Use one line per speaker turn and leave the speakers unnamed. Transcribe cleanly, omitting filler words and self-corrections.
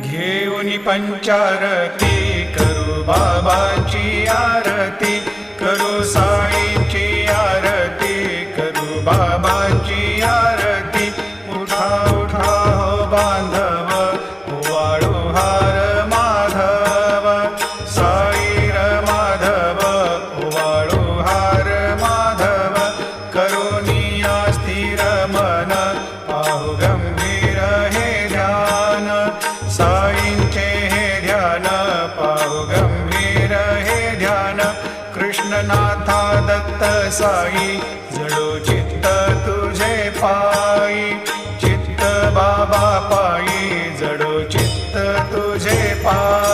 घेऊन पंचारती करू बाबाची आरती, करू साईंची आरती, करू बाबाची आरती। उठा उठा हो बांधव, ओवाळू हार माधव, साईर माधव, ओवाळू हार माधव। करुनिया स्थिर मन, पाहू गंभीर हे ध्यान, साईंचे हे ध्यान, पाहू गंभीर हे ध्यान। कृष्णनाथा दत्त साई, जडो चित्त तुझे पायी, चित्त बाबा पायी, जडो चित्त तुझे पायी।